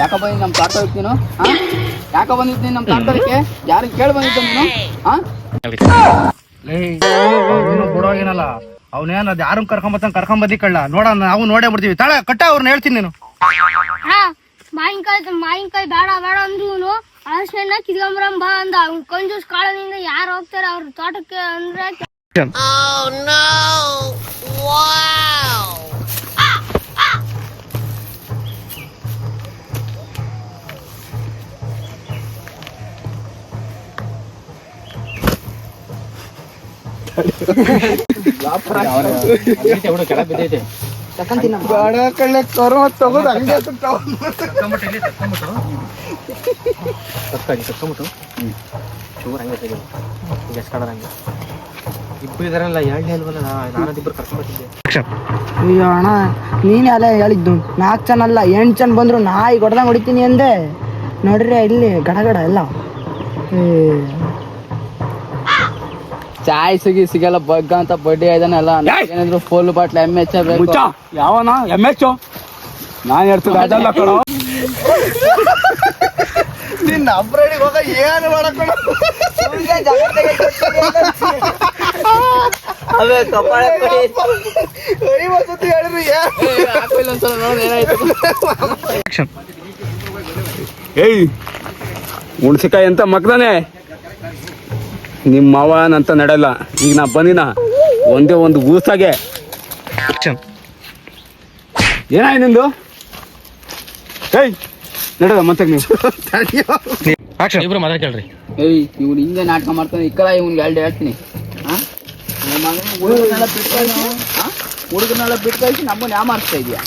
ಯಾಕ ಬಂದಿದ್ದು ನಮ್ಮ ತಾಟೋದಕ್ಕೆ ನೀನು? ಯಾಕ ಬಂದಿದ್ದೀನಿ ನಮ್ಮ ತಾಟೋದಕ್ಕೆ? ಯಾರಿಗೆ ಕೇಳಿ ಬಂದಿದ್ದ ನೀನು? ಬಿಡೋಗೇನಲ್ಲ ಅವನೇನು ಅದು ಯಾರು ಕರ್ಕೊಂಬದಿ ಕಳ್ಳ ನೋಡ, ನಾವು ನೋಡೇ ಬಿಡ್ತೀವಿ. ತಾಳೆ ಕಟ್ಟ ಅವ್ರನ್ನ ಹೇಳ್ತೀನಿ ನೀನು. ಮಾವಿನಕಾಯಿ ಬೇಡ ಬೇಡ ಅಂದ್ರು ಅಳಸಣ್ಣ ಕಿತ್ಕೊಂಬರಂ ಬಾ ಅಂದ. ಅವ್ನು ಕಂಜೂಸ್ ಕಾಳನಿಂದ ಯಾರು ಹೋಗ್ತಾರೆ ಅವ್ರ ತೋಟಕ್ಕೆ ಅಂದ್ರೆ ಇಬ್ರು ಇದಾರಲ್ಲ ಎರಡನೇ ಅಲ್ವಲ್ಲ, ನಾನದಿಬ್ರು ಕರ್ಕೊಂಡ್ಬರ್ತಿದ್ದೆ. ಅಯ್ಯೋ ಅಣ್ಣ, ನೀನೇ ಅಲ್ಲೇ ಹೇಳಿದ್ದು 4 ಜನ ಅಲ್ಲ 8 ಜನ ಬಂದ್ರು ನಾಯಿ ಹೊಡೆದಂಗೆ ಹೊಡಿತೀನಿ ಅಂದೆ. ನೋಡ್ರಿ ಇಲ್ಲಿ ಗಡಗಡ ಎಲ್ಲ ಚಾಯ್ ಸಿಗಲ್ಲ ಬಗ್ಗ ಅಂತ ಬಡ್ಡಿ ಆಯ್ದಾನಲ್ಲ. ಏನಾದ್ರು ಫುಲ್ ಬಾಟ್ಲ್ MH ಬೇಕು. ಯಾವನ MH? ನಾನು ಹೇಳ್ತೀನಿ ಅದಲ್ಲ ಕಣೋ. ನಿನ್ನ ಅಬ್ರಡಿಗೆ ಹೋಗ ಏನು ಮಾಡಕಣ ಏಯ್ ಹುಣ್ಸಿಕಾಯಿ ಅಂತ ಮಗ್ದಾನೆ ನಿಮ್ಮ ಮಾವನಂತ ನಡೆಯಲ್ಲ. ಈಗ ನಾ ಬಂದಿನ ಒಂದೇ ಒಂದು ಗೂಸಾಗೆ ಏನಾಯ್ ನಿಂದು? ಏಯ್ ನಡೆದ ಮತ್ತೆ ನೀವು ಇಬ್ರು ಮಾತಾಡ್ಕೇಳ್ರಿ. ಇವ್ನು ಹಿಂಗೆ ನಾಟಕ ಮಾಡ್ತಾನೆ. ಇಕ್ಕಲ್ಲ ಇವ್ನಿಗೆ 2 ಹೇಳ್ತೀನಿ. ಹುಡುಗನೆಲ್ಲ ಬಿಟ್ಟು ಕಳಿಸಿ ನಮ್ಮನ್ನ ಯಾವ ಮಾಡಿಸ್ತಾ ಇದೀಯಾ?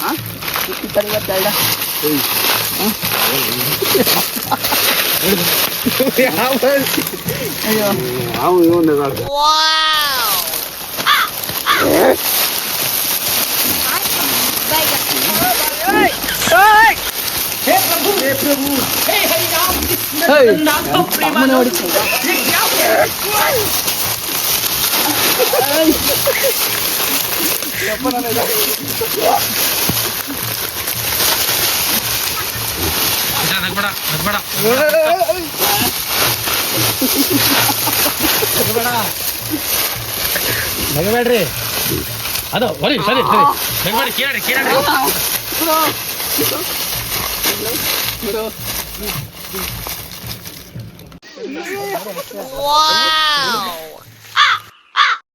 ನಗಬೇಡ್ರಿ, ಅದು ಸರಿ ಸರಿ ಸರಿ ನಗಬೇಡಿ. ಕೇಳ್ರಿ ವಾವ್.